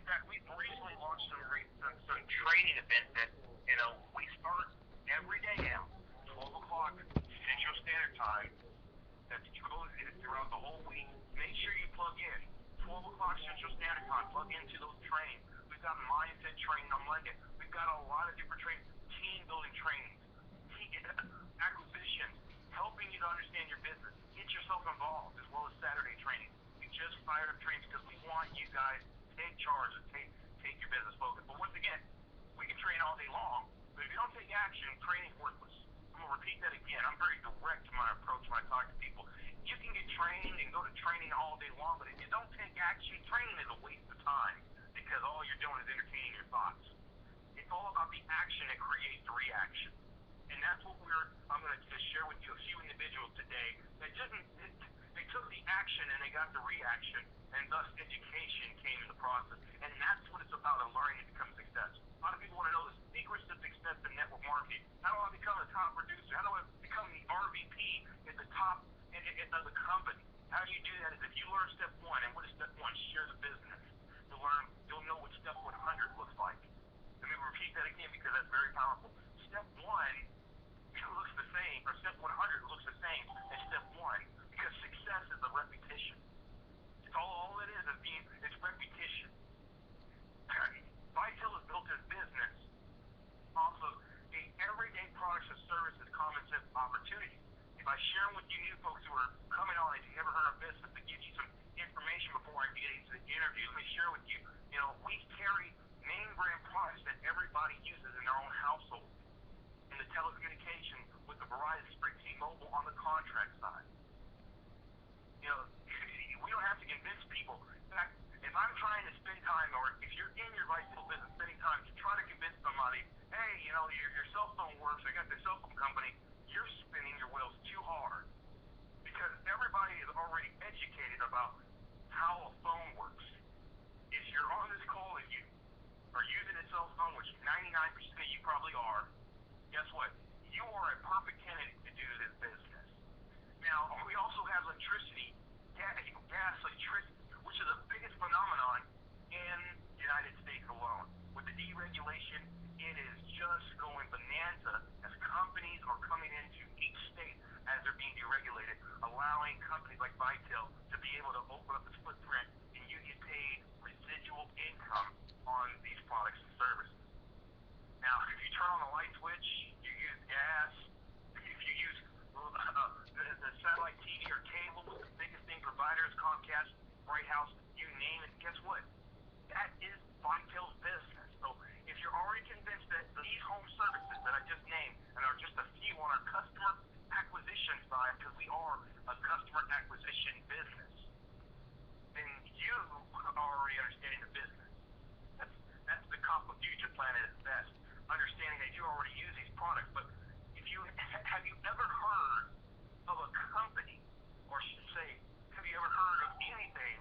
In fact, we've recently launched some training events that, we start every day now, 12 o'clock Central Standard Time. That's goes throughout the whole week. Make sure you plug in. 12 o'clock Central Standard Time. Plug into those trainings. We've got mindset training on Monday. We've got a lot of different trainings. Team building trainings. Acquisitions. Helping you to understand your business. Get yourself involved, as well as Saturday training. We just fired up trainings because we want you guys to take charge and take your business focus. But once again, we can train all day long, but if you don't take action, training's worthless. I'm going to repeat that again. I'm very direct in my approach when I talk to people. You can get trained and go to training all day long, but if you don't take action, training is a waste of time because all you're doing is entertaining your thoughts. It's all about the action that creates the reaction. And that's what I'm going to just share with you a few individuals today that they took the action and they got the reaction, and thus education came in the process. And that's what it's about, in learning to become successful. A lot of people want to know the secrets to success in network marketing. How do I become a top producer? How do I become the RVP at the top of the company? How do you do that? Is if you learn step one, and what is step one? Share the business. You'll know what step 100 looks like. Let me repeat that again because that's very powerful. Step one looks the same, or step 100 looks the same as step one, because success is a repetition. It's all it is it's repetition. Vitel has built his business off of the everyday products and services, common sense opportunities. If I share with you new folks who are coming on, if you've never heard of business, to give you some information before I get into the interview, let me share with you, we carry name brand products that everybody uses in their own household. In the telecommunication with the Verizon, Sprint, T-Mobile on the contract side. We don't have to convince people. In fact, if I'm trying to spend time, or if you're in your Vitel business, spending time to try to convince somebody, hey, your cell phone works, I got this cell phone company, you're spinning your wheels too hard. Because everybody is already educated about how a phone works. If you're on this call and you are using a cell phone, which 99% of you probably are, guess what? You are a perfect candidate to do this business. Now, we also have electricity, gas, electricity, which is the biggest phenomenon in the United States alone. With the deregulation, it is just going bonanza as companies are coming into each state as they're being deregulated, allowing companies like Vitel to be able to open up its footprint, and you get paid residual income on these products and services. Now, if you turn on the light switch, you use gas. If you use the satellite TV or cable, the biggest thing providers, Comcast, Bright House, you name it, guess what? That is Vitel's business. So if you're already convinced that these home services that I just named, and are just a few on our customer acquisition side, because we are a customer acquisition business, then you are already understanding the business. That's the Coppa Future Plan at its best. Understanding that you already use these products, but have you ever heard of a company, or should say, have you ever heard of anything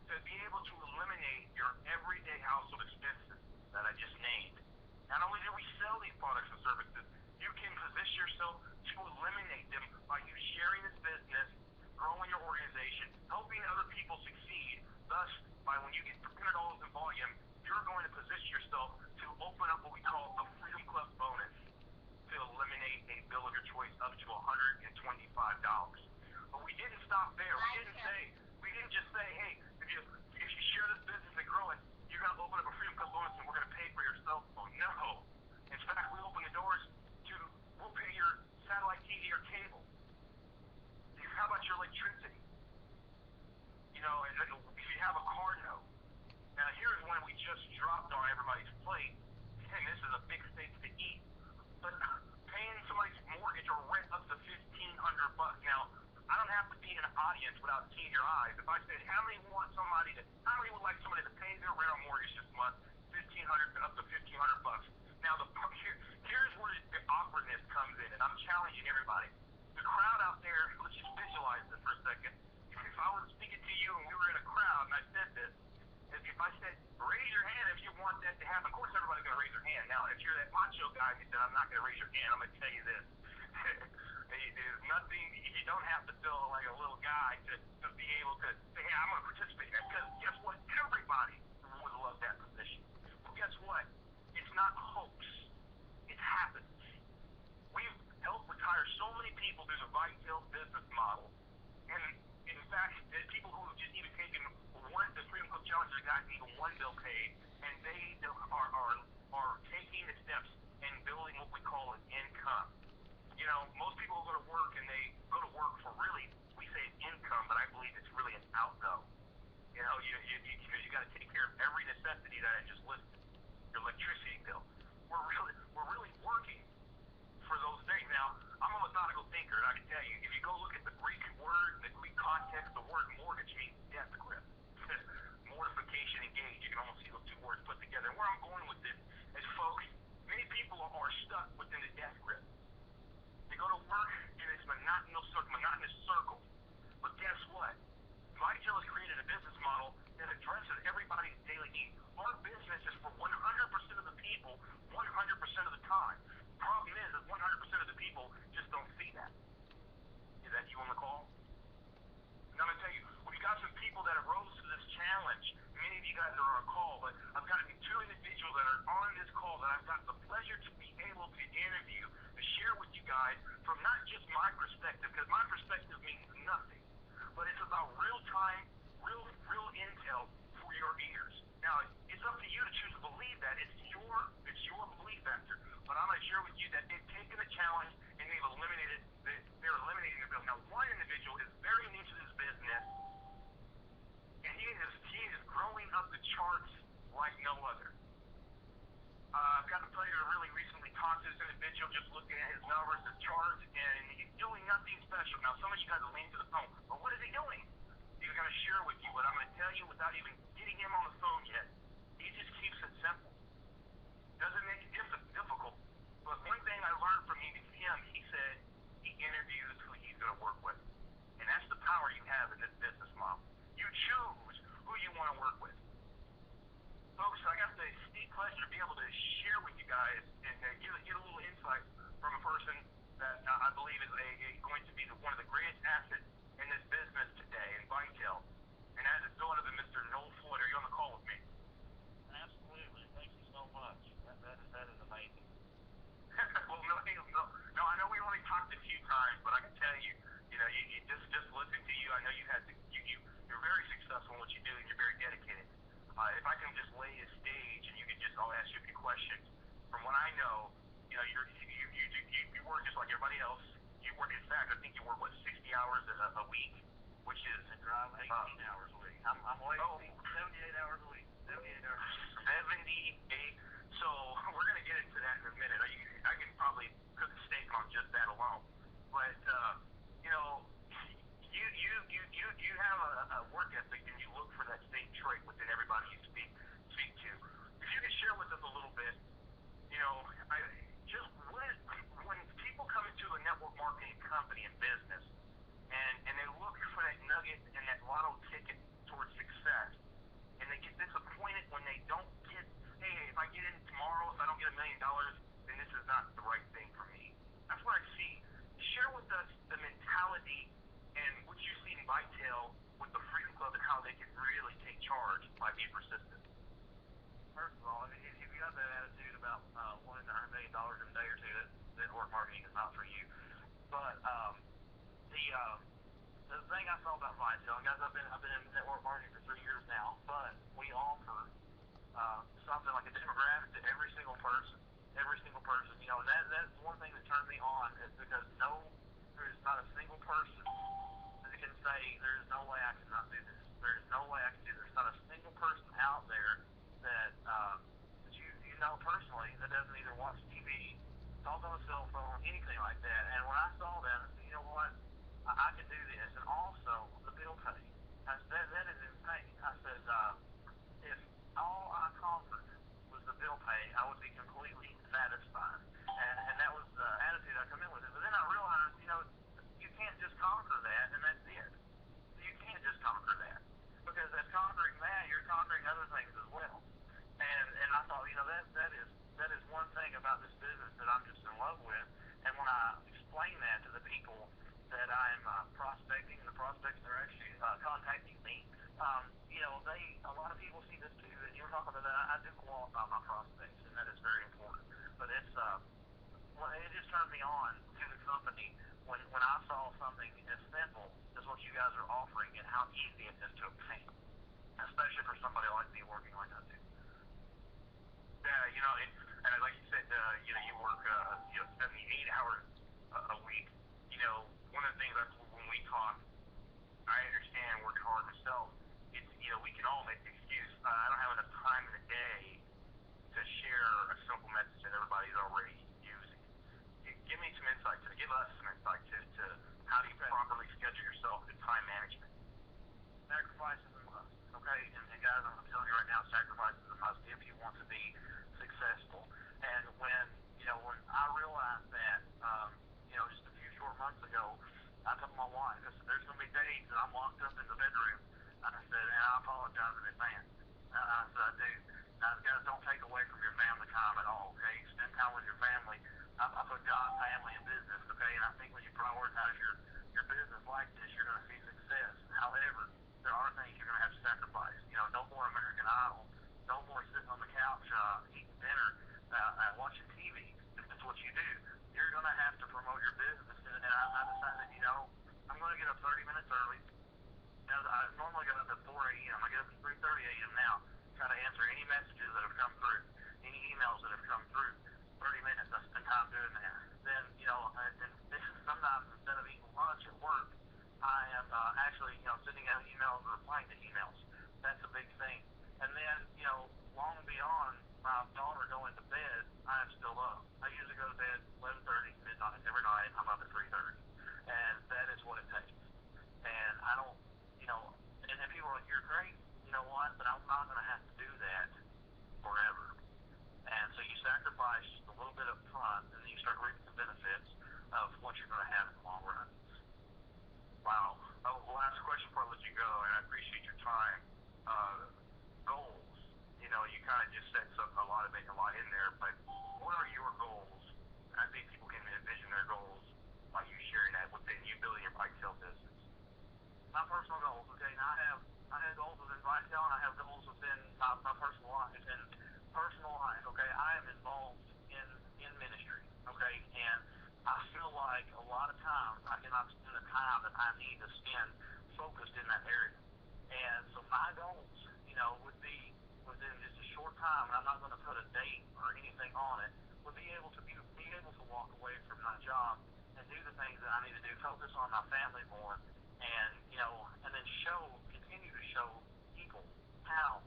to be able to eliminate your everyday household expenses that I just named? Not only do we sell these products and services, you can position yourself to eliminate them by you sharing this business, growing your organization, helping other people succeed. Thus, by when you get $300 in volume, you're going to position yourself to open up what we call a Freedom Club bonus to eliminate a bill of your choice up to $125. But we didn't stop there. We didn't just say, hey, if you share this business and grow it, you're going to open up a Freedom Club bonus and we're going to pay for your cell phone. No. In fact, we open the doors to, we'll pay your satellite TV or cable. How about your electricity? And if you have a car note. Now, here's one we just dropped on everybody's plate, and this is a big steak to eat. But paying somebody's mortgage or rent up to $1,500. Now, I don't have to be in an audience without seeing your eyes. If I said, how many would like somebody to pay their rent or mortgage this month, $1,500 to up to $1,500? Now, here's where the awkwardness comes in, and I'm challenging everybody. The crowd out there, let's just visualize this for a second. If I was speaking to you and we were in a crowd and I said this, if I said, raise your hand if you want that to happen, of course everybody's going to raise their hand. Now, if you're that macho guy and you said, I'm not going to raise your hand, I'm going to tell you this. There's nothing, you don't have to feel like a little guy to be able to say, hey, I'm going to participate in that. Because guess what? Everybody would love that. even one bill paid, and they are taking the steps and building what we call an income. Most people go to work and they go to work for really, we say income, but I believe it's really an outgo. Because you got to take care of every necessity that I just listed. Your electricity bill. We're really working for those things. Now, I'm a methodical thinker, and I can tell you, if you go look at the Greek word, the Greek context, the word mortgage means death grip. Mortification, engage. You can almost see those two words put together. And where I'm going with this is, folks, many people are stuck within the death grip. They go to work in this monotonous circle. But guess what? Vitel has created a business model that addresses everybody's daily needs. Our business is for 100% of the people, 100% of the time. The problem is that 100% of the people just don't see that. Is that you on the call? And I'm going to tell you, we've got some people that have rose to this challenge. Many of you guys are on a call, but I've got two individuals that are on this call that I've got the pleasure to be able to interview, to share with you guys from not just my perspective, because my perspective means nothing, but it's about real time, real intel for your ears. Now, it's up to you to choose to believe that. It's your belief factor. But I'm going to share with you that they've taken the challenge and they're eliminating the bill. Now, one individual is very new to this business, and he is growing up the charts like no other. I've got the pleasure to really recently talk to this individual, just looking at his numbers, his charts, and he's doing nothing special. Now, some of you guys are leaning to the phone, but what is he doing? He's going to share with you what I'm going to tell you without even getting him on the phone yet. He just keeps it simple. Doesn't make it difficult. But one thing I learned from him, he said he interviews who he's going to work with. And that's the power you have in this business model. You choose who you want to work with. Folks, I got the distinct pleasure to be able to share with you guys and get a little insight from a person that I believe is going to be one of the greatest assets in this business today, in Vitel. And that is none other than Mr. Noel Floyd. Are you on the call with me? Absolutely. Thank you so much. That is amazing. Well, no, I know we only talked a few times, but I can tell you, you just listen to you. I know you're very successful in what you do, and you're very dedicated. If I can just lay the stage, and I'll ask you a few questions. From what I know, you work just like everybody else. You work, in fact, I think you work 60 hours a week, which is I drive 18 hours a week. I'm awake 78 hours a week. 78 hours. 78. So we're going to get into that in a minute. I can probably cook a steak on just that alone. But you have a work ethic, and you look for that same trait within everybody you speak to. If you could share with us a little bit, when people come into a network marketing company and business, and they look for that nugget and that lotto ticket towards success, and they get disappointed when they don't get, hey, if I get in tomorrow, if I don't get $1 million, then this is not the right thing for me. That's what I see. Share with us the mentality and what you see in Vitel with the Freedom Club and how they can really take charge by being persistent. First of all, if you have that attitude about wanting to earn $1 million in a day or two, network marketing is not for you. But the thing I saw about Vitel, guys, I've been in network marketing for 3 years now, but we offer something like a demographic to every single person. Every single person, and that's one thing that turned me on, is because there's not a single person that can say there's no way I cannot do this. There's no way I can do this. There's not a single person out there that you know personally that doesn't either watch TV, talk on a cell phone, anything like that. And when I saw that, I said, you know what, I can do this. And also the bill pay. That is insane. I said, if all I conquered was the bill pay, I would be completely satisfied. And that was the attitude I come in with it. But then I realized, you can't just conquer that and that's it. You can't just conquer that. Because as conquering that, you're conquering other things as well. And I thought, that is one thing about this business that I'm just in love with. And when I explain that to the people that I'm prospecting, and the prospects that are actually contacting me, a lot of people see this too. And you're talking about that. I do qualify my prospects, and that is very important. But it just turned me on to the company when I saw something as simple as what you guys are offering and how easy it is to obtain, especially for somebody like me working And like you said, you work, 78 hours a week. One of the things that's when we talk, I understand working hard myself. It's, we can all make the excuse. I don't have enough time in the day to share a simple message that everybody's already using. Give me some insight, give us some insight to how do you properly schedule yourself and time management. Sacrifice is a must, okay? And guys, I'm telling you right now, sacrifice is a must if you want to be successful. And when I realized that, just a few short months ago, I told my wife, I said, there's going to be days that I'm locked up in the bedroom. I said, and I apologize in advance. I said, I do. Guys, don't take away from your family time at all, okay? Spend time with your family. I put God, family, and business, okay? And I think when you prioritize your business like this, you're going to see success. However, there are things you're going to have to sacrifice. No more American Idol. No more sitting on the couch eating dinner, watching TV. If that's what you do, you're going to have to promote your business. And I decided, I'm going to get up 30 minutes early. I normally get up at 4 a.m. I get up at 3:30 a.m. now, try to answer any messages that have come through, any emails that have come through. 30 minutes, I spend time doing that. Then, and sometimes instead of eating lunch at work, I am actually, sending out emails or replying to emails. That's a big thing. And then, long beyond my daughter going to bed, I am still up. I usually go to bed 11:30, midnight. Every night, I'm up at 3:30. And that is what it takes. And I don't, and people are like, you're great, you know what, but I'm not going to have to do that forever. And so you sacrifice just a little bit up front, and then you start reaping the benefits of what you're going to have in the long run. Wow. Last question before I let you go, and I appreciate your time. Goals. You kind of just said a lot in there, but what are your goals? I think people can envision their goals by you sharing that within you building your vitel business. My personal goals, okay, and I have goals within vitel, and I have goals within my personal life. And personal life, okay, I am involved in ministry, okay, and I feel like a lot of times I cannot spend the time that I need to spend focused in that area. And so my goals, would be within just a short time, and I'm not going to put a date or anything on it, would be able to walk away from my job and do the things that I need to do, focus on my family more, and and then continue to show people how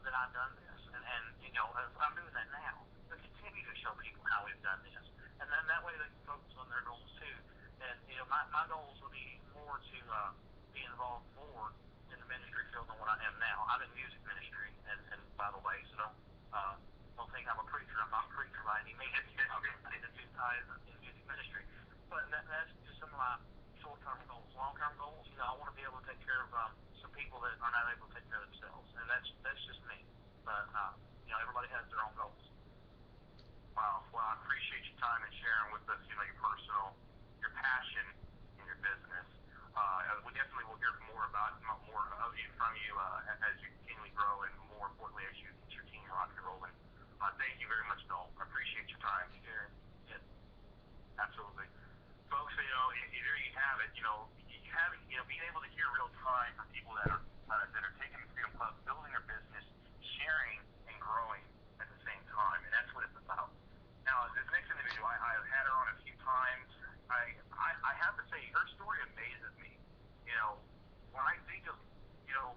that I've done this, and I'm doing that now, but continue to show people how we've done this, and then that way they can focus on their goals too. And my goals will be more to be involved more in the ministry field than what I am now. I'm in music ministry, and by the way, so don't think I'm a preacher. I'm not a preacher by any means. I'm in music ministry, but that's just some of my short-term goals. Long-term goals, I want to be able to take care of some people that are not able to take care of themselves, and that's just me. But everybody has their own goals. Wow. Well, I appreciate your time and sharing with us, your your passion in your business. We definitely will hear more of you from you as you continually grow, and more importantly, as you get your team rock and rolling. Thank you very much, Bill. I appreciate your time. Yes. Absolutely. Folks, there you have it. Being able to hear real time from people that are taking the Freedom Club, building their business, sharing and growing at the same time, and that's what it's about. Now, this next individual, I've had her on a few times. I have to say, her story amazes me. When I think of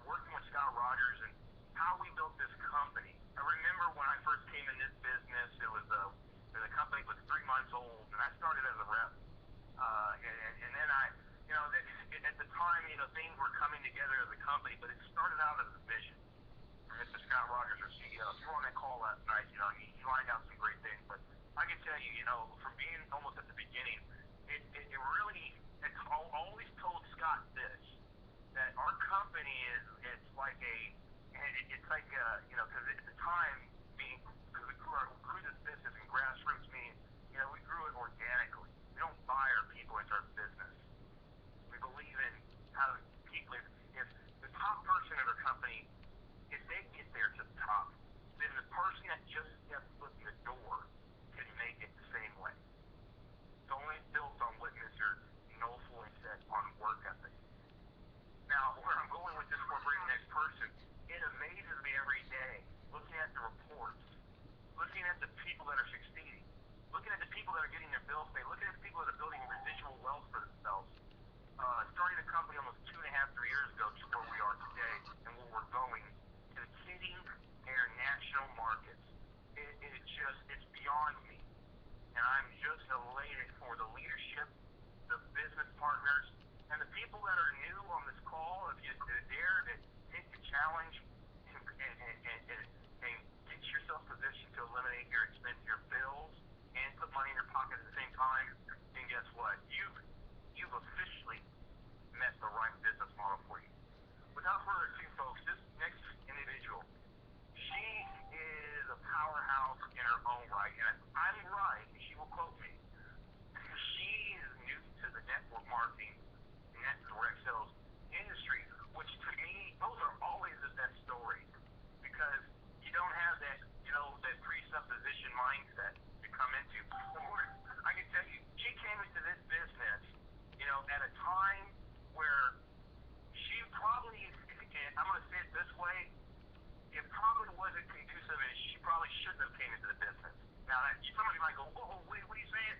working with Scott Rogers and how we built this company. I remember when I first came in this business, the company was 3 months old, and I started as a rep. And then at the time, things were coming together as a company, but it started out as a vision from Mr. Scott Rogers, our CEO. You were on that call last night, he lined out some great things, but I can tell you, from being almost at the beginning, it really, it's always told Scott this, that our company it's like because at the time, because we grew this business in grassroots, meaning, we grew it organically. We don't buy our people into our business. We believe in how people, if the top person of our company, if they get there to the top, then the person that just steps foot in the door can make it the same way. It's only built on what Mr. Knowles said on work ethic. Now, where I'm going with this before bringing the next person, are getting their bills paid. Look at the people that are building residual wealth for themselves. Starting a company almost 2.5, 3 years ago to where we are today and where we're going is hitting international markets. It's beyond me. And I'm just elated for the leadership, the business partners, and the people that are new on this call. If you dare to take the challenge and get yourself positioned to eliminate your expense, your bills, and put money in your pocket at the same time, then guess what? You've officially met the right business model for you. Without further ado, folks, this next individual, she is a powerhouse in her own right, and if I'm right, she will quote me. She is new to the network marketing, net direct sales industry, which to me, those are always the best stories, because you don't have that, that presupposition mindset to come into. I can tell you, she came into this business, at a time where she probably, and I'm going to say it this way, it probably wasn't conducive, and she probably shouldn't have came into the business. Now, somebody might go, whoa, what are you saying?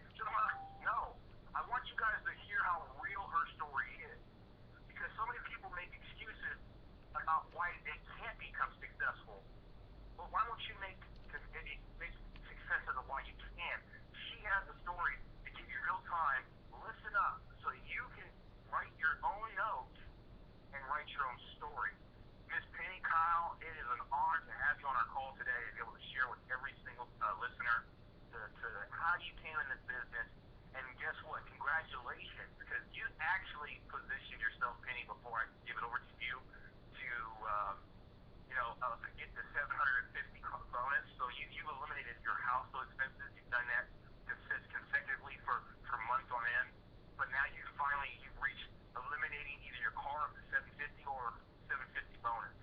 No. I want you guys to hear how real her story is. Because so many people make excuses about why they can't become successful. But why don't you make successes of why you can? She has a story to give you real time. Listen up so you can write your own notes and write your own story. Miss Penny Kyle, it is an honor to have you on our call today and be able to share with every single listener to how you came in this business. And guess what? Congratulations, because you actually positioned yourself, Penny, before I give it over to you, to get the 750 bonus. So you've eliminated your household expenses. You've done that consecutively for months on end. But now you've reached eliminating either your car up to 750 or 750 bonus.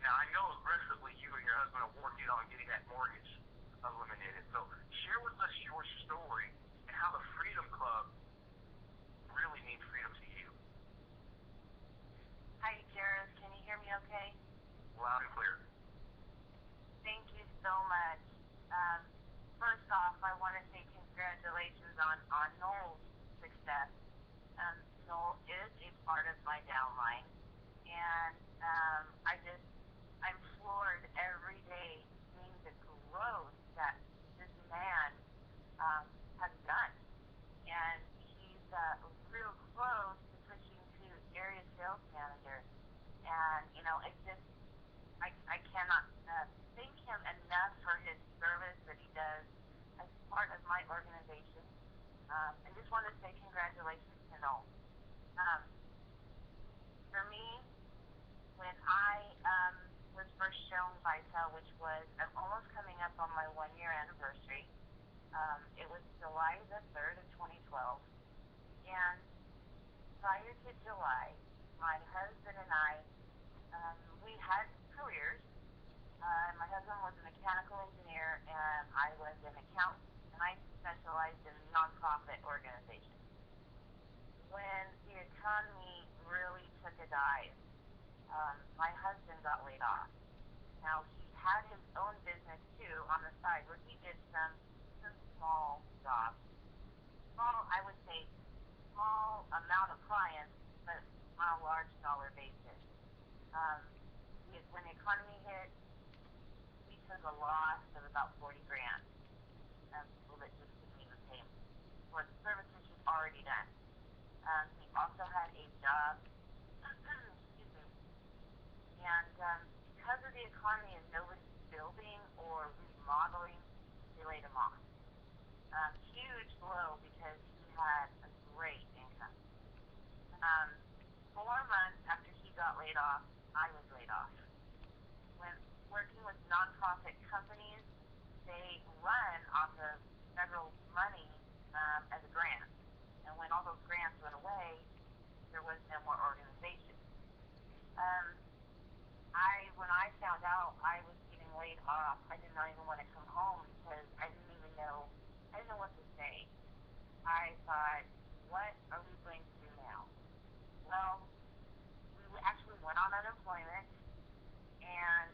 Now I know aggressively you and your husband are working on getting that mortgage eliminated. So share with us your story and how the Freedom Club really means freedom to you. Hi, Jared. Can you hear me okay? Loud and clear. Thank you so much. First off, I want to say congratulations on Noel's success. Noel is a part of my downline, and I'm floored every day seeing the growth that this man has done. And he's real close to pushing to area sales manager. And, I cannot thank him enough for his service that he does as part of my organization. And just want to say congratulations to Noel. For me, when I was first shown vitel, which was, I'm almost coming up on my 1-year anniversary. It was July the 3rd of 2012. And prior to July, my husband and I, we had careers. My husband was a mechanical engineer, and I was an accountant, and I specialized in nonprofit organizations. When the economy really took a dive, my husband got laid off. Now, he had his own business, too, on the side, where he did some small jobs. Small, I would say, small amount of clients, but on a large dollar basis. When the economy hit, we took a loss of about 40 grand. People that just couldn't even pay him for the services he'd already done. He also had a job, excuse me, and because of the economy and nobody's building or remodeling, they laid him off. Huge blow because he had a great income. 4 months after he got laid off, I was laid off. When working with nonprofit companies, they run off of federal money as a grant. And when all those grants went away, there was no more organization. When I found out I was getting laid off, I did not even want to come home because I didn't know what to say. I thought, what are we going to do now? Well, we actually went on unemployment and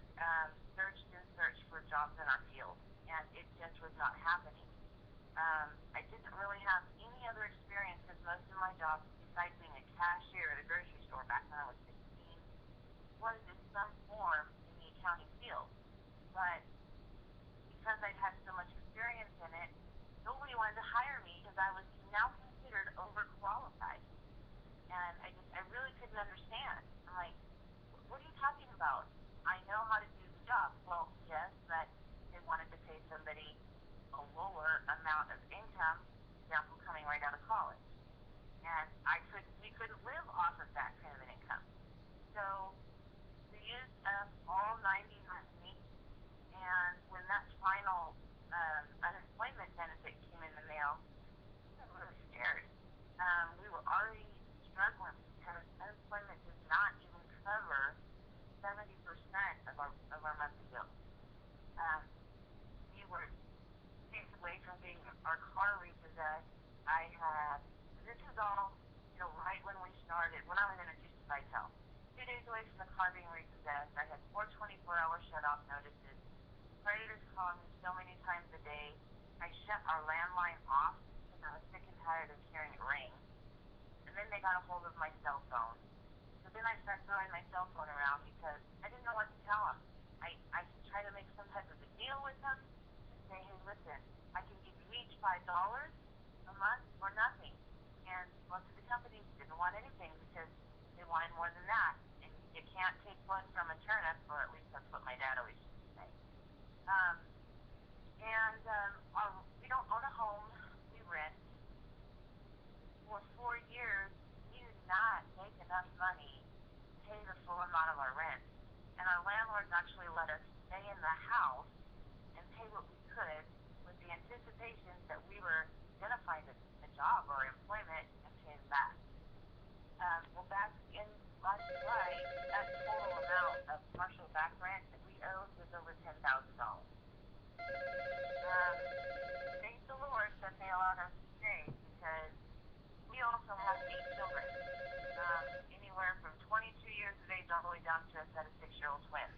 searched for jobs in our field, and it just was not happening. I didn't really have any other experience because most of my jobs, besides being a cashier at a grocery store back when I was 16, was in some form in the accounting field. But because I'd had so much experience in it, nobody wanted to hire me because I was now considered overqualified. And I really couldn't understand. I'm like, what are you talking about? I know how to do the job. Well, yes, but they wanted to pay somebody a lower amount of income, for example, coming right out of college. And we couldn't live off of that kind of an income. So we used up all 90 money, and when that final unemployment benefit came in the mail, I was really scared. We were already struggling because unemployment does not even cover 70% of our monthly bills. We were takes away from being our car repossessed. This was all, right when we started, when I was introduced to Vitel. 2 days away from the car being repossessed, I had 4 24-hour shut-off notices. Predators called me so many times a day. I shut our landline off because I was sick and tired of hearing it ring. And then they got a hold of my cell phone. So then I started throwing my cell phone around because I didn't know what to tell them. I tried to make some type of a deal with them and say, hey, listen, I can give you each $5 a month or nothing. And most of the companies didn't want anything because they wanted more than that. And you can't take blood from a turnip, or at least that's what my dad always used to say. We don't own a home. We rent. For 4 years, we did not make enough money to pay the full amount of our rent. And our landlords actually let us stay in the house and pay what we could with the anticipation that we were going to find a job or employment and pay them back. Well, back in last July, that total amount of partial back rent that we owed was over $10,000. Thank the Lord that they allowed us to stay because we also have 8 children, anywhere from 22 years of age all the way down to a set of 6-year-old twins.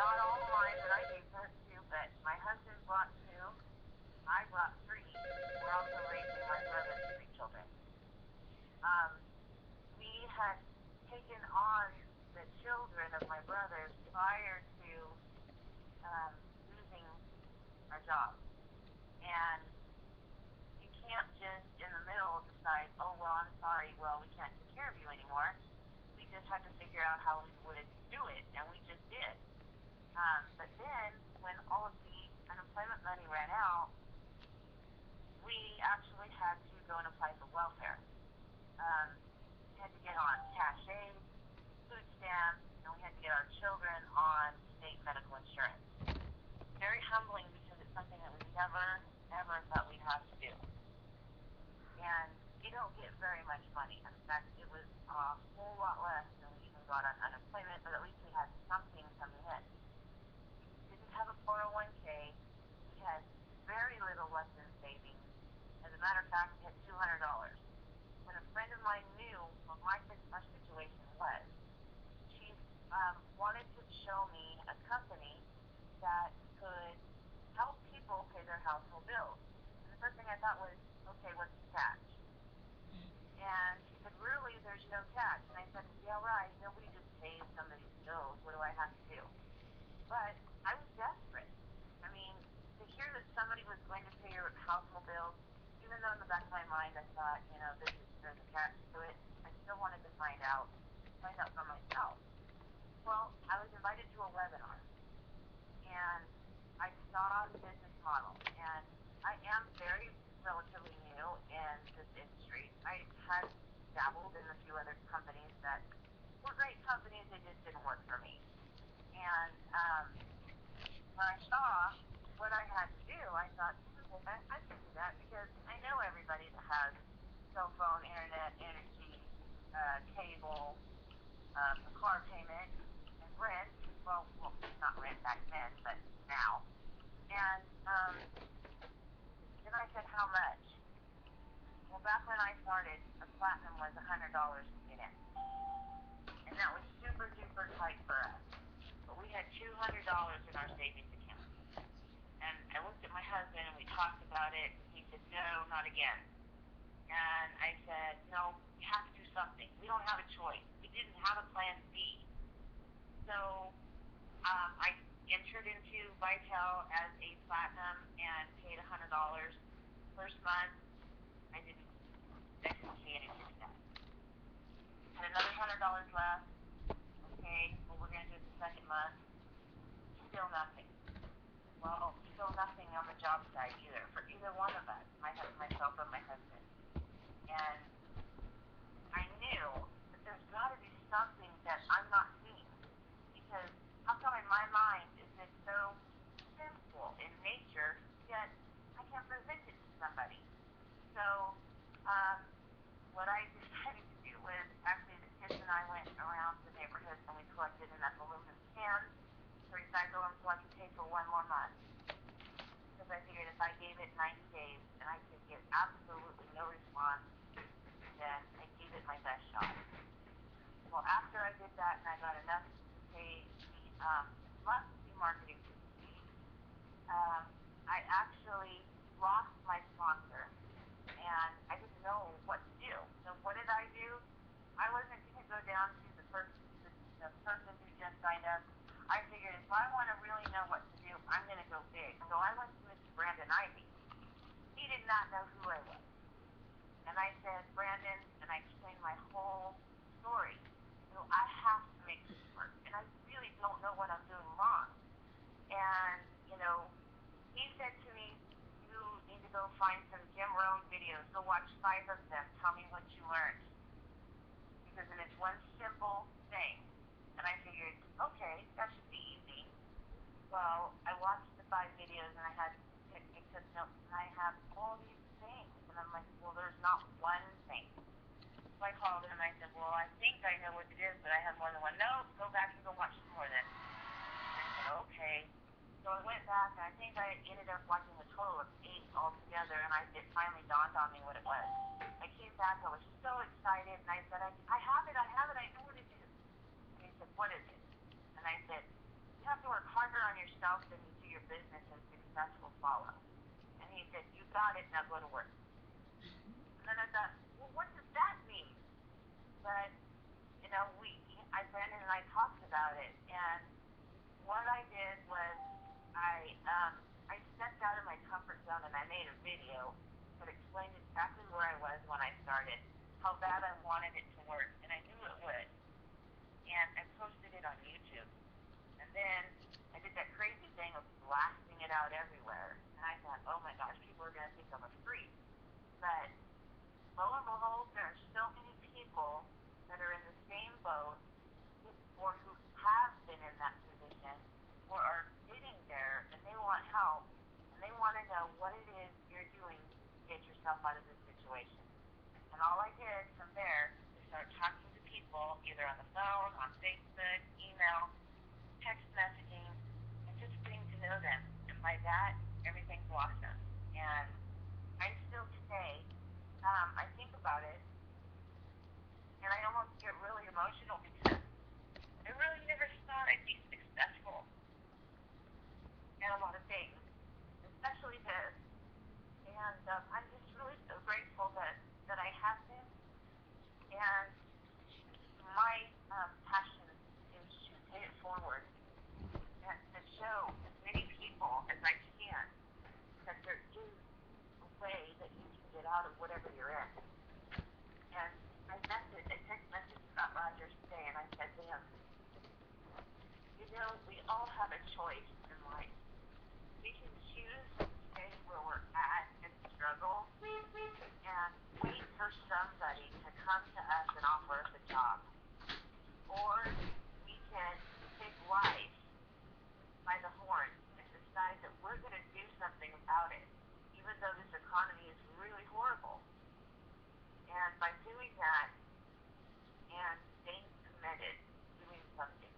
Not all mine that I gave birth to, but my husband brought 2. I brought 3. We're also raising my brother's 3 children. We had taken on the children of my brothers prior to losing our job. And you can't just in the middle decide, oh, well, I'm sorry, well, we can't take care of you anymore. We just had to figure out how we would do it, and we just did. But then, when all of the unemployment money ran out, we actually had to go and apply for welfare. We had to get on cash aid, food stamps, and we had to get our children on state medical insurance. Very humbling because it's something that we never, ever thought we'd have to do. And you don't get very much money. In fact, it was a whole lot less than we even got on unemployment, but at least we had something coming in. We didn't have a 401k. We had very little left in savings. As a matter of fact, we had $200. When a friend of mine knew what our situation was, she wanted to show me a company that could help people pay their household bills. And the first thing I thought was, okay, what's the catch? And she said, really, there's no catch. And I said, yeah, right. Nobody just pays somebody's bills. What do I have to do? But I was desperate. I mean, to hear that somebody was going to pay your household bills, even though in the back of my mind I thought, there's a catch to it, I still wanted to find out for myself. Well, I was invited to a webinar, and I saw the business model, and I am very relatively new in this industry. I had dabbled in a few other companies that were great companies, they just didn't work for me. And when I saw what I had to do, I thought, I can do that because I know everybody that has cell phone, internet, energy, cable, a car payment, and rent. Well, not rent back then, but now. And then I said, how much? Well, back when I started, a platinum was $100 to get in. And that was super duper tight for us. But we had $200 in our savings account. And I looked at my husband and we talked about it. He said, no, not again. And I said, no, we have to do something. We don't have a choice. We didn't have a plan B. So I entered into Vitel as a platinum and paid $100. First month, I didn't see anything of that. Had another $100 left. Okay, well, we're going to do it the second month. Still nothing. Well, still nothing on the job side either for either one of us, myself and my husband. And I knew that there's got to be something that I'm not seeing, because how come in my mind is it so simple in nature, yet I can't present it to somebody? So what I decided to do was, actually the kids and I went around the neighborhood and we collected enough aluminum cans to recycle them so I could pay for one more month. Because I figured if I gave it 90 days and I could get absolutely no response, then I gave it my best shot. Well, after I did that and I got enough to pay the monthly marketing fee, I actually lost my sponsor and I didn't know what to do. So what did I do? I wasn't going to go down to the person who just signed up. I figured if I want to really know what to do, I'm going to go big. So I went to Mr. Brandon Ivy. He did not know who I was. And I said, Brandon, and I explained my whole story. So I have to make this work. And I really don't know what I'm doing wrong. And, he said to me, you need to go find some Jim Rohn videos. Go watch 5 of them. Tell me what you learned. Because it is one simple thing. And I figured, okay, that should be easy. Well, I watched the 5 videos and I took notes, and I have all these things. And I'm like, well, there's not one thing. So I called him and I said, well, I think I know what it is, but I have more than one. No, go back and go watch some more then. I said, okay. So I went back and I think I ended up watching a total of 8 altogether, and it finally dawned on me what it was. I came back, I was so excited, and I said, I have it, I know what it is. And he said, what is it? And I said, you have to work harder on yourself than you do your business, and success will follow. And he said, you got it, now go to work. And then I thought, well, what does that mean? But, Brandon and I talked about it, and what I did was I stepped out of my comfort zone and I made a video that explained exactly where I was when I started, how bad I wanted it to work, and I knew it would. And I posted it on YouTube. And then I did that crazy thing of blasting it out everywhere. And I thought, oh my gosh, people are going to think I'm a freak. But lo and behold, there are so many people that are in the same boat, or who have been in that position, or are sitting there and they want help, and they want to know what it is you're doing to get yourself out of this situation. And all I did from there is start talking to people, either on the phone, on Facebook, email, text messaging, and just getting to know them. And by that, everything blossomed. And I still today, I think about it, and I almost get really emotional because I really never thought I'd be successful in a lot of things, especially this. And I'm just really so grateful that I have been. And my passion is to pay it forward and to show as many people as I can that there is a way that you can get out of whatever you're in. And I text message about Rogers today, and I said to him, we all have a choice in life. We can choose to stay where we're at and struggle and wait for somebody to come to us and offer us a job. Or we can take life by the horns and decide that we're going to do something about it, even though this economy is really horrible. And by doing that and staying committed, doing something.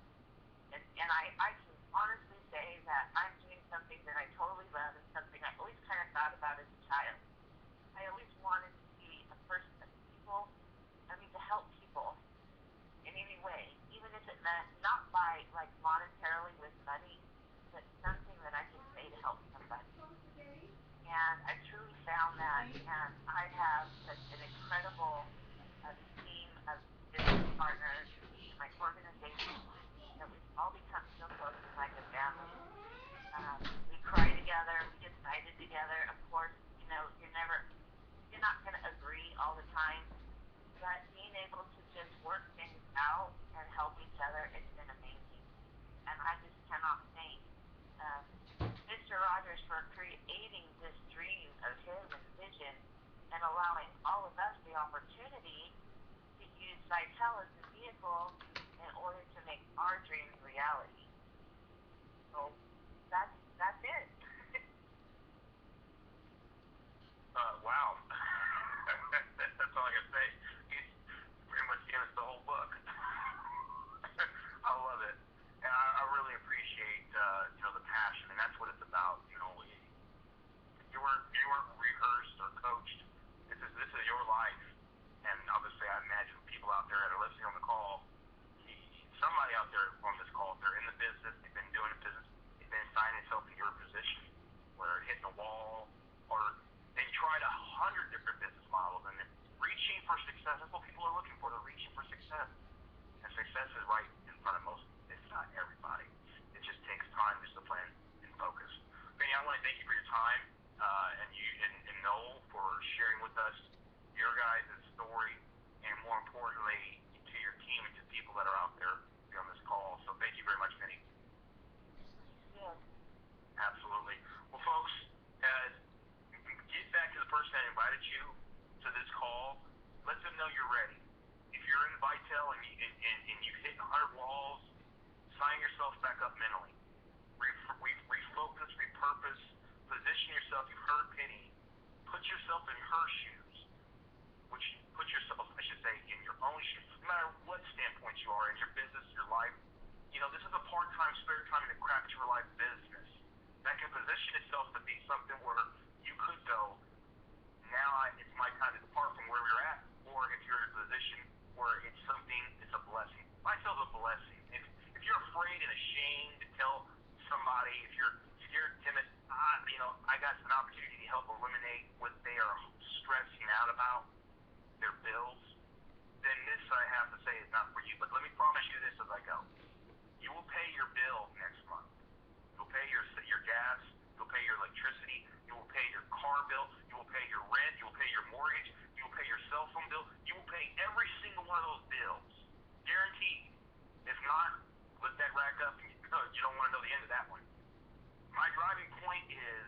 And I can honestly say that I'm doing something that I totally love and something I always kind of thought about as a child. I always wanted to be a person of people, to help people in any way, even if it meant not by, monetarily with money, but something that I can say to help somebody. And I truly found that, and I have such an incredible team of business partners in my organization that we've all become so close and like a family. We cry together, we get excited together. Of course, you're not going to agree all the time, but being able to just work things out and help each other, it's been amazing. And I just cannot thank um, Mr. Rogers for creating this dream of his and vision and allowing all of us the opportunity to use Vitel as the vehicle in order to make our dreams reality. So that's it. Wow. That's all I can say. He's pretty much given us the whole book. I love it. And I really appreciate, the passion, and that's what it's about. You weren't rehearsed or coached. This is your life. And obviously, I imagine people out there that are listening on the call, somebody out there on this call, if they're in the business, they've been doing the business, they've been finding themselves in your position, where they're hitting a wall, or they tried 100 different business models, and then reaching for success. That's what people are looking for. They're reaching for success. And success is right in front of most, if not everybody. It just takes time, discipline, and focus. Benny, I want to thank you for your time, and Noel for sharing with us your guys' story, and more importantly, to your team and to people that are out there on this call. So thank you very much, Benny. Yes. Absolutely. Well, folks, get back to the person that invited you to this call. Let them know you're ready. If you're in Vitel and you've hit 100 walls, sign yourself back up mentally. Refocus, repurpose, position yourself. You've heard Penny. Put yourself in her shoes, which put yourself, I should say, in your own shoes. No matter what standpoint you are in your business, your life, this is a part-time, spare time in the craft your life business that can position itself to be something where you could go, now it's my time to depart from where we're at, or if you're in a position where it's a blessing. Vitel's a blessing. If you're afraid and ashamed to tell somebody, if you're scared, timid, I got an opportunity to help eliminate what they are stressing out about, their bills, then this, I have to say, is not for you. But let me promise you this as I go. You will pay your bill next month. You'll pay your gas. You'll pay your electricity. You will pay your car bill. You will pay your rent. You will pay your mortgage. You will pay your cell phone bill. You will pay every single one of those bills. Guaranteed. If not, let that rack up and you don't want to know the end of that one. My driving point is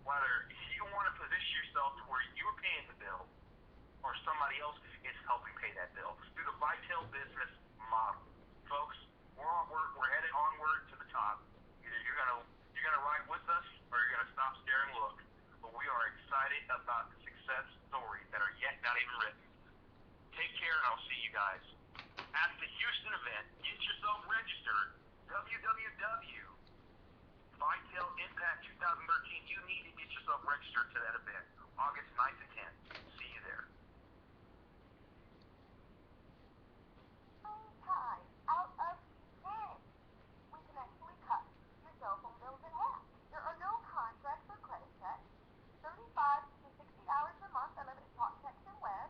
whether you want to position yourself to where you're paying the bill or somebody else is helping pay that bill through the Vitel business model. Folks, we're headed onward to the top. Either you're gonna ride with us or you're gonna stop, stare, and look. But we are excited about the success stories that are yet not even written. Take care, and I'll see you guys at the Houston event. Get yourself registered. Vitel Impact 2013. You need to get yourself registered to that event, August 9th and 10th. See you there. Time out of 10. We can actually cut your cell phone bills in half. There are no contracts or credit checks. $35 to $60 a month, unlimited talk, text, and web.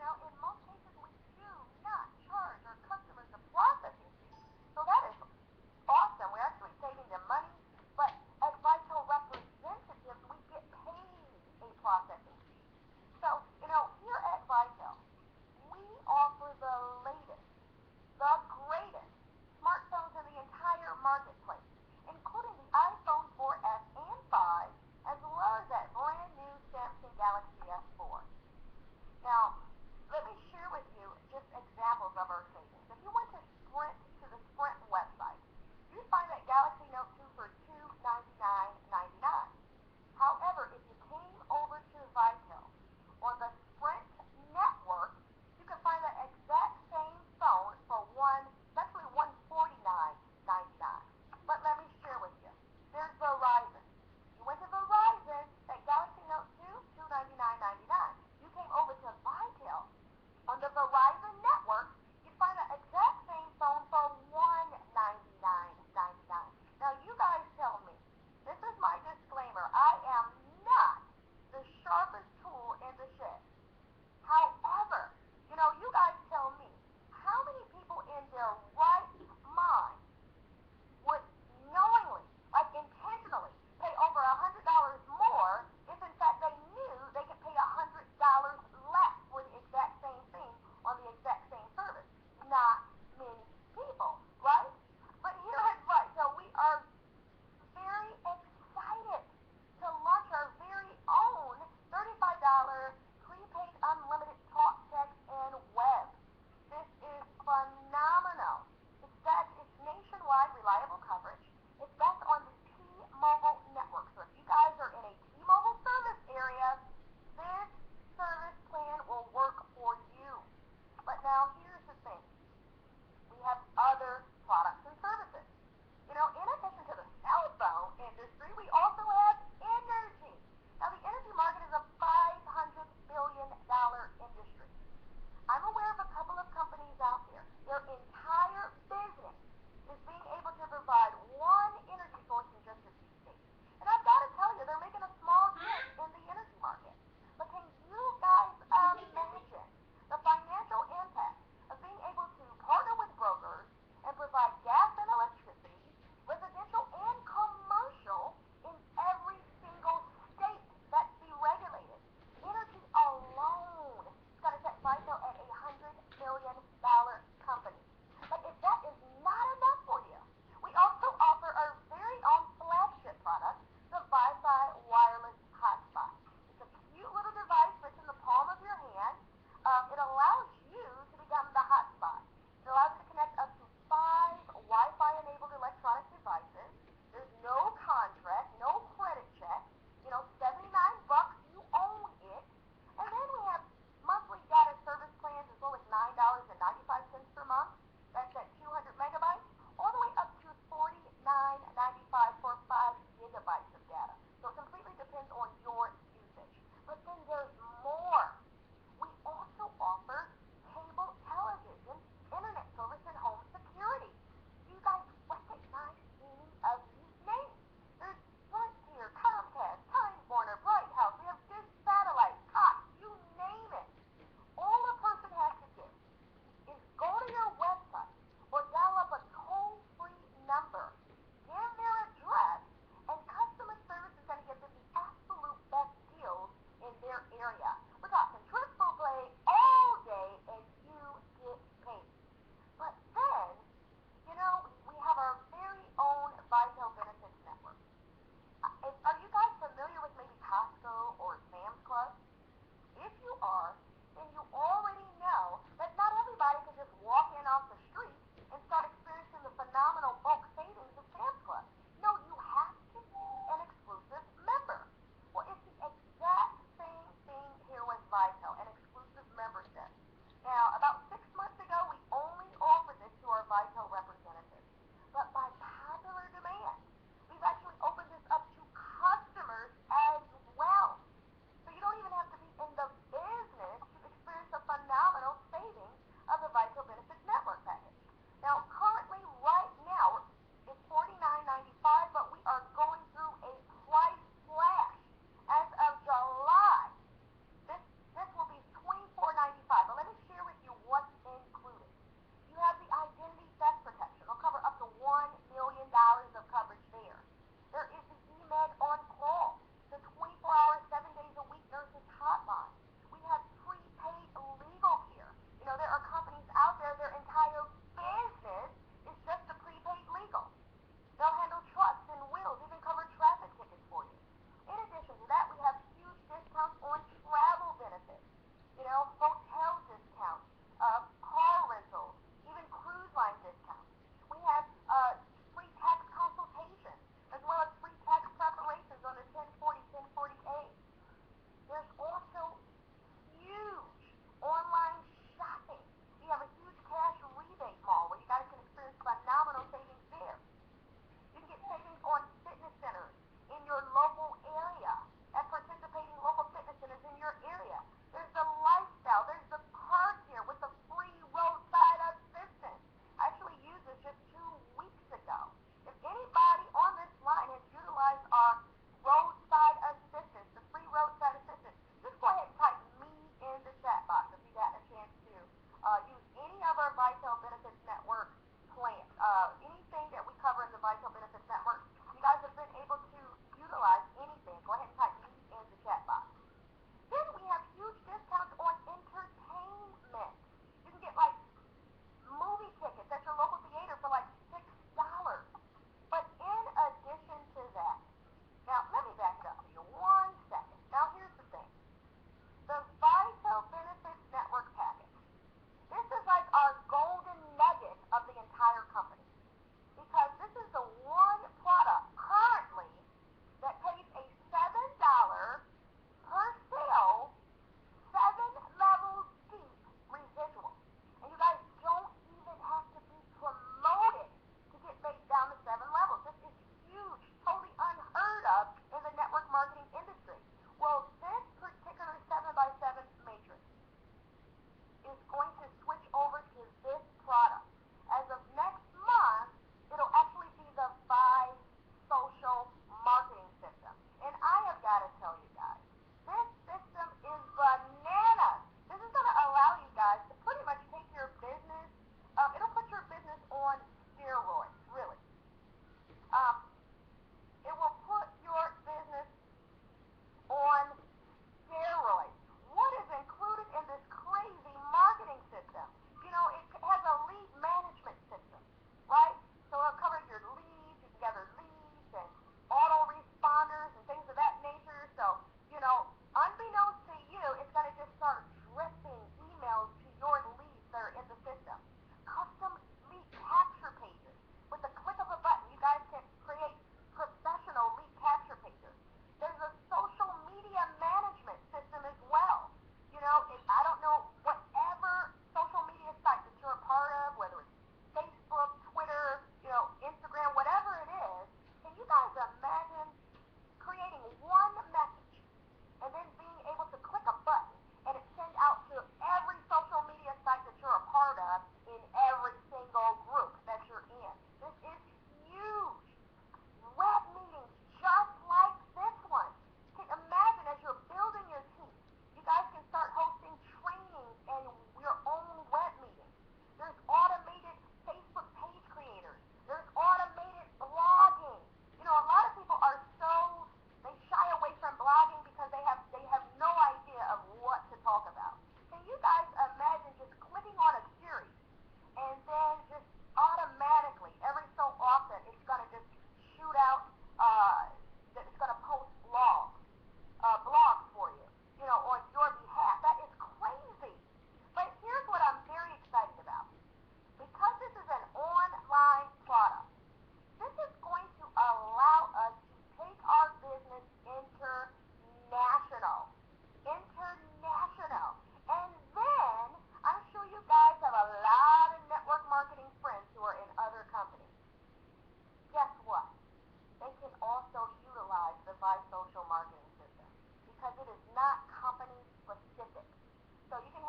In most cases, we do not charge our customers a processing fee. So that is awesome. We're actually saving them money. But as Vital representatives, we get paid a processing fee. also utilize the Social marketing system because it is not company specific. So you can